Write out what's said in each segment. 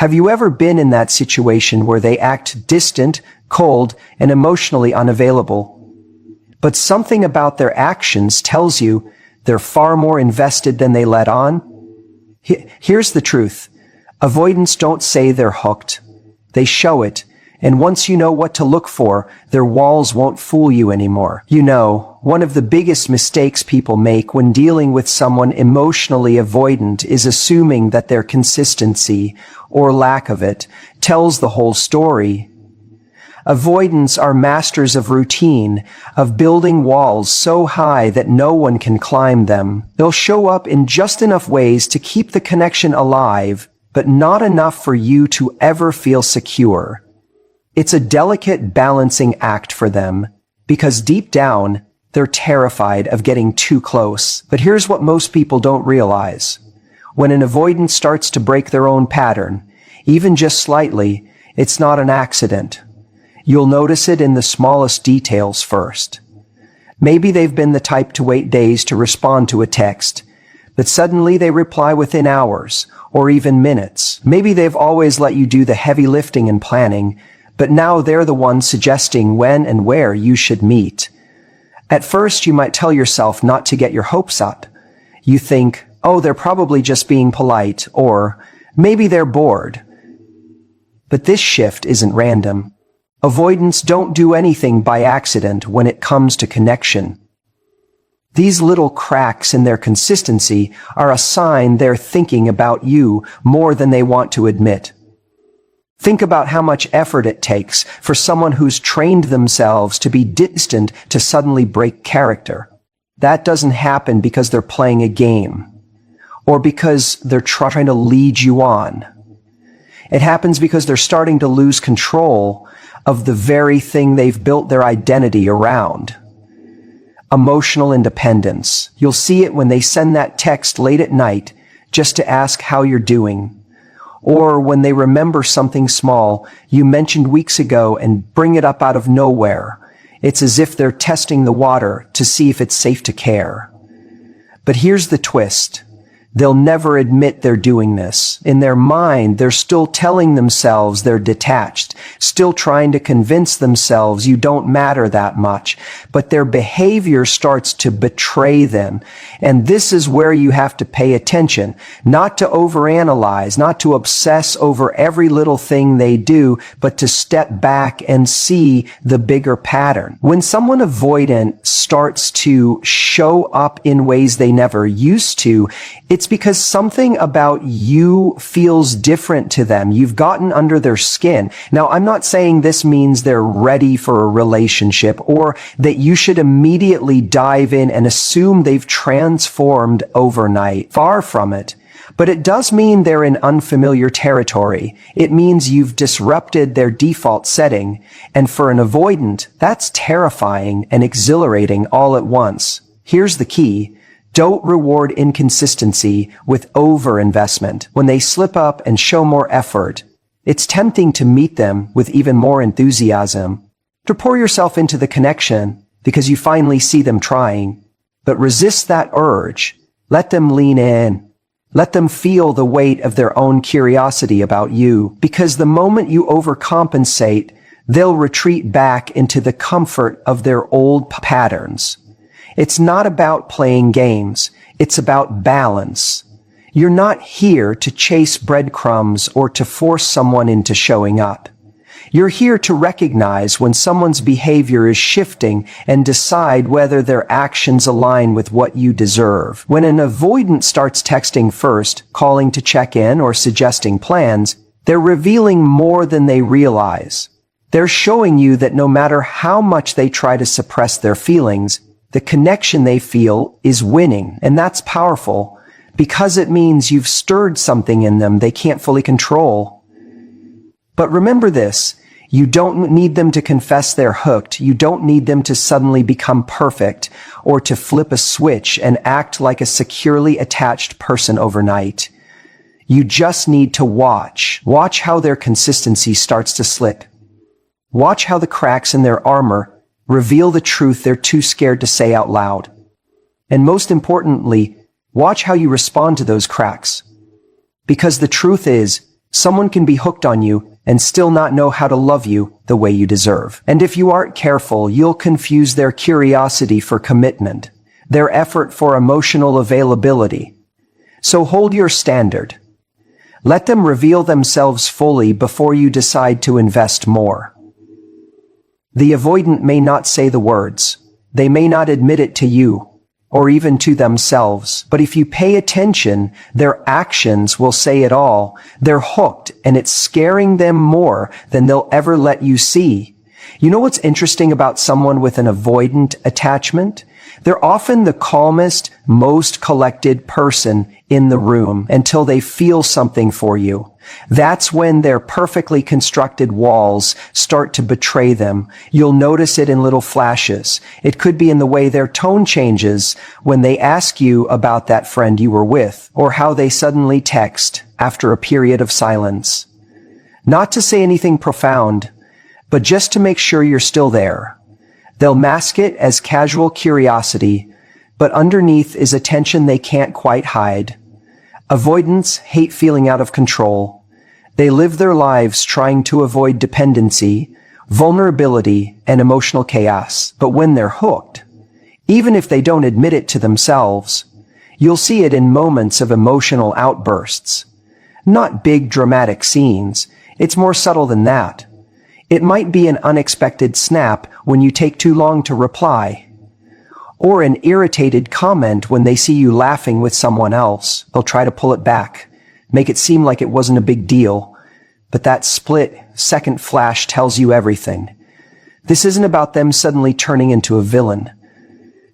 Have you ever been in that situation where they act distant, cold, and emotionally unavailable? But something about their actions tells you they're far more invested than they let on? Here's the truth. Avoidants don't say they're hooked. They show it. And once you know what to look for, their walls won't fool you anymore. You know, one of the biggest mistakes people make when dealing with someone emotionally avoidant is assuming that their consistency, or lack of it, tells the whole story. Avoidants are masters of routine, of building walls so high that no one can climb them. They'll show up in just enough ways to keep the connection alive, but not enough for you to ever feel secure. It's a delicate balancing act for them, because deep down, they're terrified of getting too close. But here's what most people don't realize. When an avoidant starts to break their own pattern, even just slightly, it's not an accident. You'll notice it in the smallest details first. Maybe they've been the type to wait days to respond to a text, but suddenly they reply within hours, or even minutes. Maybe they've always let you do the heavy lifting and planning, but now they're the ones suggesting when and where you should meet. At first, you might tell yourself not to get your hopes up. You think, oh, they're probably just being polite, or maybe they're bored. But this shift isn't random. Avoidants don't do anything by accident when it comes to connection. These little cracks in their consistency are a sign they're thinking about you more than they want to admit. Think about how much effort it takes for someone who's trained themselves to be distant to suddenly break character. That doesn't happen because they're playing a game, or because they're trying to lead you on. It happens because they're starting to lose control of the very thing they've built their identity around. Emotional independence. You'll see it when they send that text late at night just to ask how you're doing. Or when they remember something small you mentioned weeks ago and bring it up out of nowhere. It's as if they're testing the water to see if it's safe to care. But here's the twist. They'll never admit they're doing this. In their mind, they're still telling themselves they're detached, still trying to convince themselves you don't matter that much. But their behavior starts to betray them. And this is where you have to pay attention, not to overanalyze, not to obsess over every little thing they do, but to step back and see the bigger pattern. When someone avoidant starts to show up in ways they never used to, it's because something about you feels different to them. You've gotten under their skin. Now, I'm not saying this means they're ready for a relationship or that you should immediately dive in and assume they've transformed overnight. Far from it. But it does mean they're in unfamiliar territory. It means you've disrupted their default setting. And for an avoidant, that's terrifying and exhilarating all at once. Here's the key. Don't reward inconsistency with overinvestment. When they slip up and show more effort, it's tempting to meet them with even more enthusiasm. To pour yourself into the connection because you finally see them trying. But resist that urge. Let them lean in. Let them feel the weight of their own curiosity about you. Because the moment you overcompensate, they'll retreat back into the comfort of their old patterns. It's not about playing games. It's about balance. You're not here to chase breadcrumbs or to force someone into showing up. You're here to recognize when someone's behavior is shifting and decide whether their actions align with what you deserve. When an avoidant starts texting first, calling to check in, or suggesting plans, they're revealing more than they realize. They're showing you that no matter how much they try to suppress their feelings, the connection they feel is winning, and that's powerful because it means you've stirred something in them they can't fully control. But remember this, you don't need them to confess they're hooked. You don't need them to suddenly become perfect or to flip a switch and act like a securely attached person overnight. You just need to watch. Watch how their consistency starts to slip. Watch how the cracks in their armor reveal the truth they're too scared to say out loud. And most importantly, watch how you respond to those cracks. Because the truth is, Someone can be hooked on you and still not know how to love you the way you deserve. And if you aren't careful, you'll confuse their curiosity for commitment, their effort for emotional availability. So hold your standard. Let them reveal themselves fully before you decide to invest more. The avoidant may not say the words. They may not admit it to you, or even to themselves. But if you pay attention, their actions will say it all. They're hooked, and it's scaring them more than they'll ever let you see. You know what's interesting about someone with an avoidant attachment? They're often the calmest, most collected person in the room until they feel something for you. That's when their perfectly constructed walls start to betray them. You'll notice it in little flashes. It could be in the way their tone changes when they ask you about that friend you were with, or how they suddenly text after a period of silence. Not to say anything profound, but just to make sure you're still there. They'll mask it as casual curiosity, but underneath is a tension they can't quite hide. Avoidants hate feeling out of control. They live their lives trying to avoid dependency, vulnerability, and emotional chaos. But when they're hooked, even if they don't admit it to themselves, you'll see it in moments of emotional outbursts. Not big dramatic scenes. It's more subtle than that. It might be an unexpected snap when you take too long to reply, or an irritated comment when they see you laughing with someone else. They'll try to pull it back, make it seem like it wasn't a big deal, but that split-second flash tells you everything. This isn't about them suddenly turning into a villain.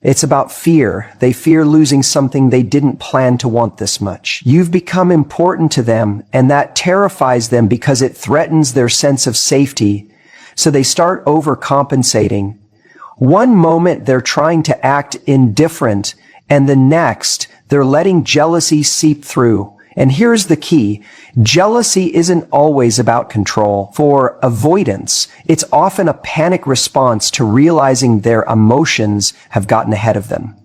It's about fear. They fear losing something they didn't plan to want this much. You've become important to them, and that terrifies them because it threatens their sense of safety. So they start overcompensating. One moment they're trying to act indifferent, and the next they're letting jealousy seep through. And here's the key. Jealousy isn't always about control. For avoidance, it's often a panic response to realizing their emotions have gotten ahead of them.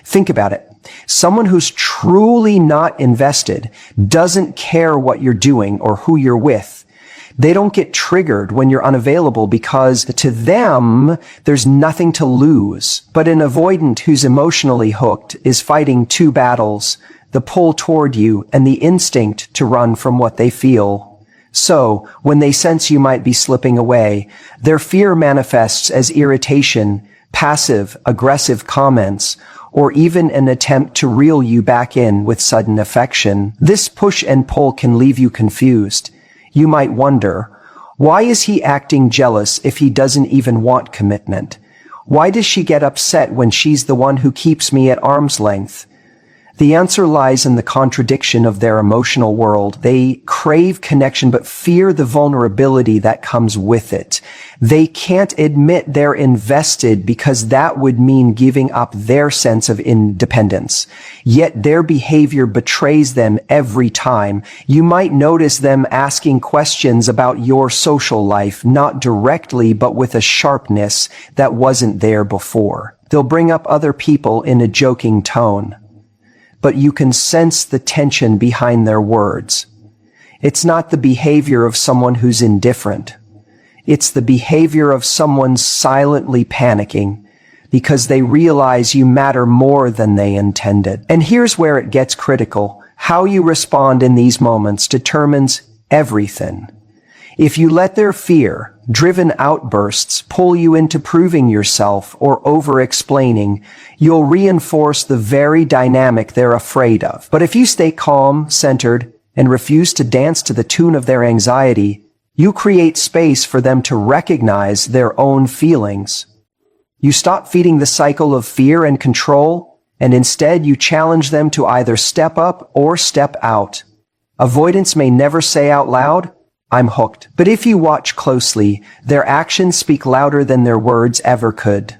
Think about it. Someone who's truly not invested doesn't care what you're doing or who you're with. They don't get triggered when you're unavailable because to them, there's nothing to lose. But an avoidant who's emotionally hooked is fighting two battles: the pull toward you and the instinct to run from what they feel. So, when they sense you might be slipping away, their fear manifests as irritation, passive, aggressive comments, or even an attempt to reel you back in with sudden affection. This push and pull can leave you confused. You might wonder, why is he acting jealous if he doesn't even want commitment? Why does she get upset when she's the one who keeps me at arm's length? The answer lies in the contradiction of their emotional world. They crave connection but fear the vulnerability that comes with it. They can't admit they're invested because that would mean giving up their sense of independence. Yet their behavior betrays them every time. You might notice them asking questions about your social life, not directly but with a sharpness that wasn't there before. They'll bring up other people in a joking tone, but you can sense the tension behind their words. It's not the behavior of someone who's indifferent. It's the behavior of someone silently panicking because they realize you matter more than they intended. And here's where it gets critical. How you respond in these moments determines everything. If you let their fear-driven outbursts pull you into proving yourself or over-explaining, you'll reinforce the very dynamic they're afraid of. But if you stay calm, centered, and refuse to dance to the tune of their anxiety, you create space for them to recognize their own feelings. You stop feeding the cycle of fear and control, and instead you challenge them to either step up or step out. Avoidance may never say out loud, "I'm hooked." But if you watch closely, their actions speak louder than their words ever could.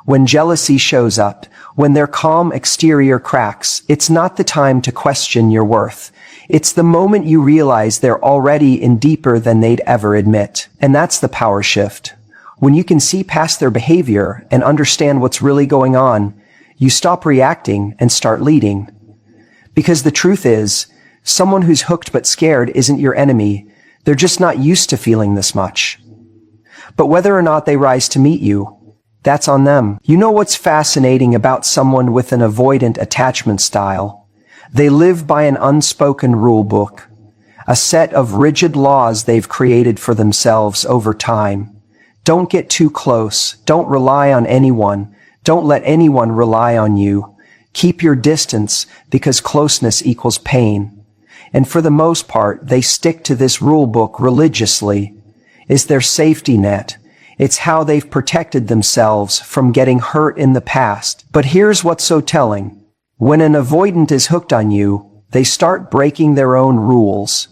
When jealousy shows up, when their calm exterior cracks, it's not the time to question your worth. It's the moment you realize they're already in deeper than they'd ever admit. And that's the power shift. When you can see past their behavior and understand what's really going on, you stop reacting and start leading. Because the truth is, Someone who's hooked but scared isn't your enemy. They're just not used to feeling this much. But whether or not they rise to meet you, that's on them. You know what's fascinating about someone with an avoidant attachment style? They live by an unspoken rule book, a set of rigid laws they've created for themselves over time. Don't get too close. Don't rely on anyone. Don't let anyone rely on you. Keep your distance because closeness equals pain. And for the most part, they stick to this rule book religiously. It's their safety net. It's how they've protected themselves from getting hurt in the past. But here's what's so telling. When an avoidant is hooked on you, they start breaking their own rules.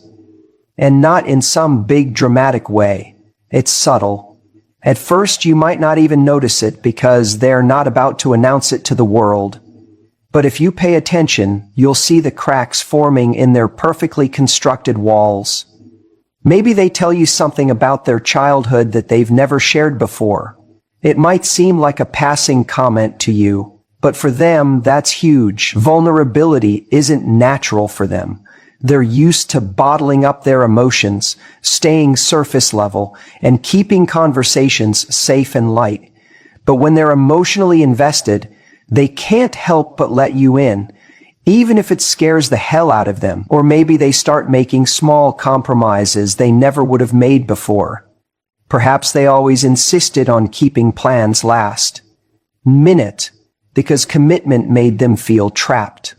And not in some big dramatic way. It's subtle. At first, you might not even notice it because they're not about to announce it to the world. But if you pay attention, you'll see the cracks forming in their perfectly constructed walls. Maybe they tell you something about their childhood that they've never shared before. It might seem like a passing comment to you, but for them, that's huge. Vulnerability isn't natural for them. They're used to bottling up their emotions, staying surface level, and keeping conversations safe and light. But when they're emotionally invested, they can't help but let you in, even if it scares the hell out of them. Or maybe they start making small compromises they never would have made before. Perhaps they always insisted on keeping plans last minute because commitment made them feel trapped.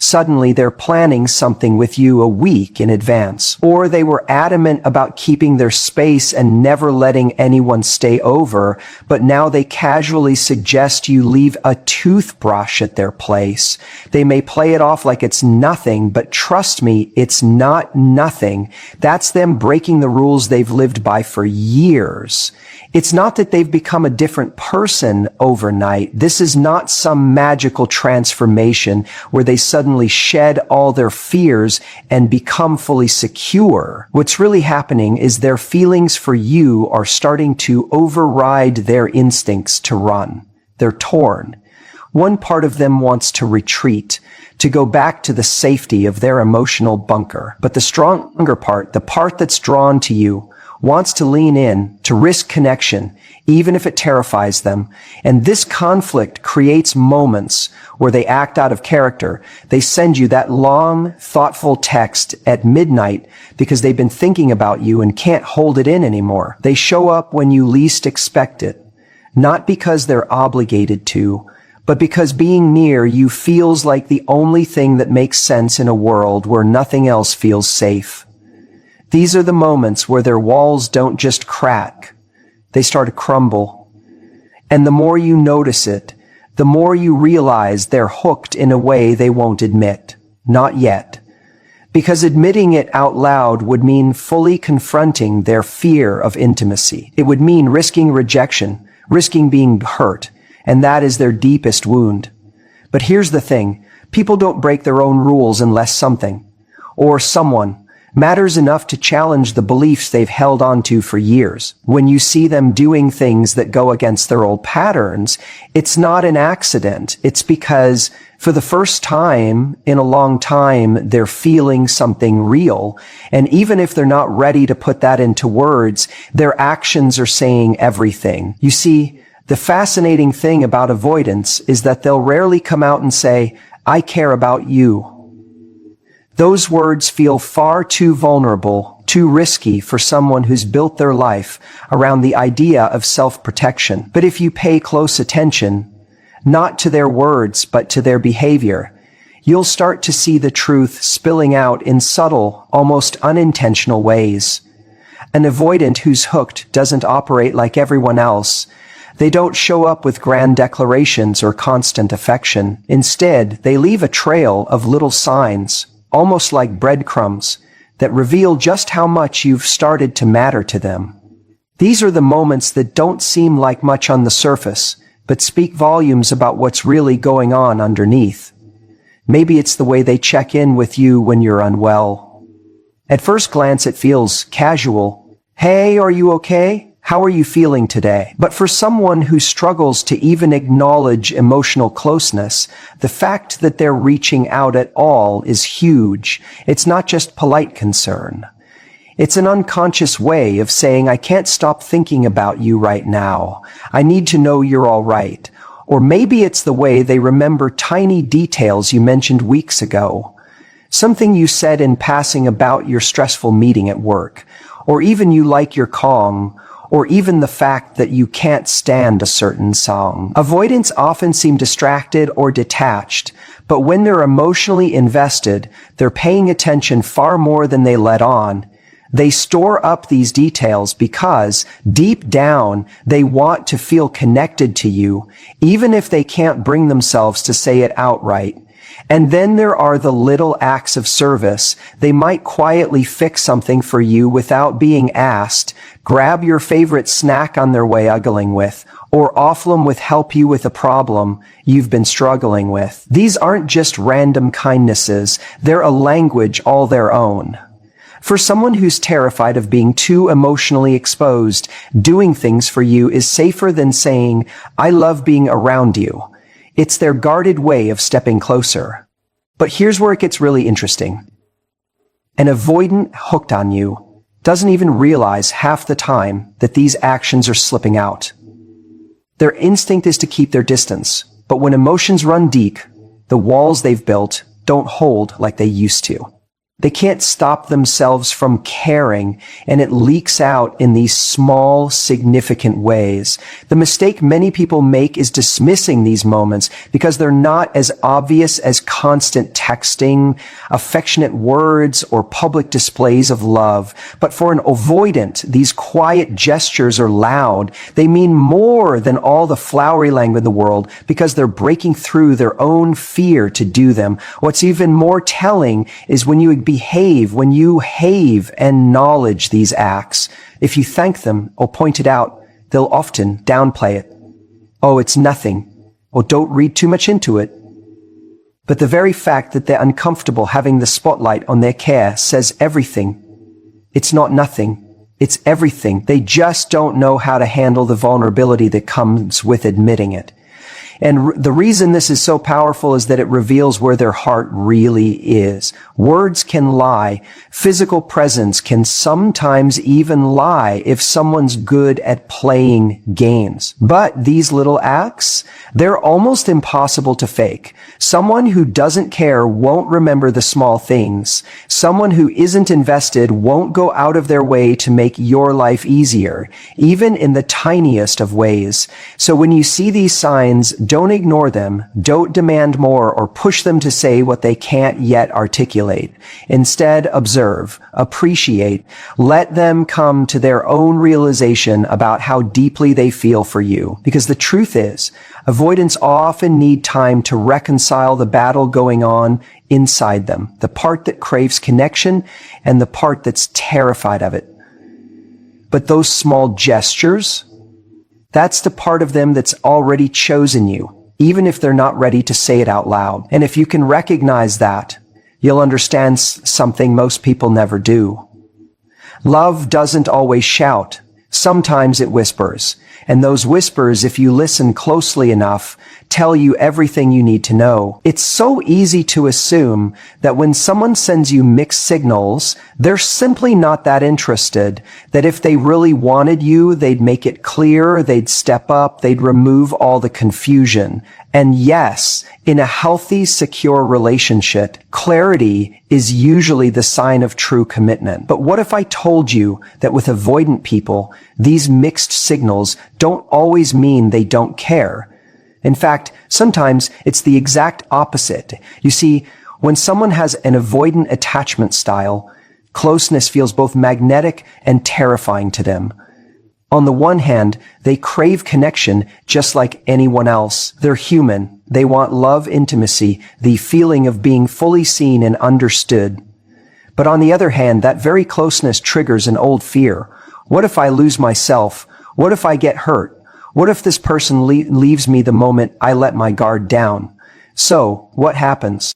Suddenly they're planning something with you a week in advance. Or they were adamant about keeping their space and never letting anyone stay over, but now they casually suggest you leave a toothbrush at their place. They may play it off like it's nothing, but trust me, it's not nothing. That's them breaking the rules they've lived by for years. It's not that they've become a different person overnight. This is not some magical transformation where they suddenly shed all their fears and become fully secure. What's really happening is their feelings for you are starting to override their instincts to run. They're torn. One part of them wants to retreat, to go back to the safety of their emotional bunker. But the stronger part, the part that's drawn to you, wants to lean in, to risk connection, even if it terrifies them. And this conflict creates moments where they act out of character. They send you that long, thoughtful text at midnight because they've been thinking about you and can't hold it in anymore. They show up when you least expect it, not because they're obligated to, but because being near you feels like the only thing that makes sense in a world where nothing else feels safe. These are the moments where their walls don't just crack, they start to crumble. And the more you notice it, the more you realize they're hooked in a way they won't admit. Not yet. Because admitting it out loud would mean fully confronting their fear of intimacy. It would mean risking rejection, risking being hurt, and that is their deepest wound. But here's the thing, people don't break their own rules unless something, or someone, matters enough to challenge the beliefs they've held on to for years. When you see them doing things that go against their old patterns, it's not an accident. It's because for the first time in a long time, they're feeling something real. And even if they're not ready to put that into words, their actions are saying everything. You see, the fascinating thing about avoidance is that they'll rarely come out and say, "I care about you." Those words feel far too vulnerable, too risky for someone who's built their life around the idea of self-protection. But if you pay close attention, not to their words, but to their behavior, you'll start to see the truth spilling out in subtle, almost unintentional ways. An avoidant who's hooked doesn't operate like everyone else. They don't show up with grand declarations or constant affection. Instead, they leave a trail of little signs, almost like breadcrumbs, that reveal just how much you've started to matter to them. These are the moments that don't seem like much on the surface, but speak volumes about what's really going on underneath. Maybe it's the way they check in with you when you're unwell. At first glance, it feels casual. "Hey, are you okay? How are you feeling today? But for someone who struggles to even acknowledge emotional closeness, the fact that they're reaching out at all is huge. It's not just polite concern. It's an unconscious way of saying, I can't stop thinking about you right now. I need to know you're all right. Or maybe it's the way they remember tiny details you mentioned weeks ago. Something you said in passing about your stressful meeting at work. Or even you like your calm. Or even the fact that you can't stand a certain song. Avoidants often seem distracted or detached, but when they're emotionally invested, they're paying attention far more than they let on. They store up these details because, deep down, they want to feel connected to you, even if they can't bring themselves to say it outright. And then there are the little acts of service. They might quietly fix something for you without being asked, grab your favorite snack on their way uggling with, or offer them with help you with a problem you've been struggling with. These aren't just random kindnesses. They're a language all their own. For someone who's terrified of being too emotionally exposed, doing things for you is safer than saying, I love being around you. It's their guarded way of stepping closer. But here's where it gets really interesting. An avoidant hooked on you doesn't even realize half the time that these actions are slipping out. Their instinct is to keep their distance, but when emotions run deep, the walls they've built don't hold like they used to. They can't stop themselves from caring, and it leaks out in these small, significant ways. The mistake many people make is dismissing these moments because they're not as obvious as constant texting, affectionate words, or public displays of love. But for an avoidant, these quiet gestures are loud. They mean more than all the flowery language in the world because they're breaking through their own fear to do them. What's even more telling is when you when you have and acknowledge these acts. If you thank them or point it out, they'll often downplay it. Oh, it's nothing. Or don't read too much into it. But the very fact that they're uncomfortable having the spotlight on their care says everything. It's not nothing. It's everything. They just don't know how to handle the vulnerability that comes with admitting it. And the reason this is so powerful is that it reveals where their heart really is. Words can lie. Physical presence can sometimes even lie if someone's good at playing games. But these little acts, they're almost impossible to fake. Someone who doesn't care won't remember the small things. Someone who isn't invested won't go out of their way to make your life easier, even in the tiniest of ways. So when you see these signs, don't ignore them, don't demand more, or push them to say what they can't yet articulate. Instead, observe, appreciate, let them come to their own realization about how deeply they feel for you. Because the truth is, avoidants often need time to reconcile the battle going on inside them, the part that craves connection and the part that's terrified of it. But those small gestures, that's the part of them that's already chosen you, even if they're not ready to say it out loud. And if you can recognize that, you'll understand something most people never do. Love doesn't always shout. Sometimes it whispers. And those whispers, if you listen closely enough, tell you everything you need to know. It's so easy to assume that when someone sends you mixed signals, they're simply not that interested, that if they really wanted you, they'd make it clear, they'd step up, they'd remove all the confusion. And yes, in a healthy, secure relationship, clarity is usually the sign of true commitment. But what if I told you that with avoidant people, these mixed signals don't always mean they don't care? In fact, sometimes it's the exact opposite. You see, when someone has an avoidant attachment style, closeness feels both magnetic and terrifying to them. On the one hand, they crave connection just like anyone else. They're human. They want love, intimacy, the feeling of being fully seen and understood. But on the other hand, that very closeness triggers an old fear. What if I lose myself? What if I get hurt? What if this person leaves me the moment I let my guard down? So, what happens?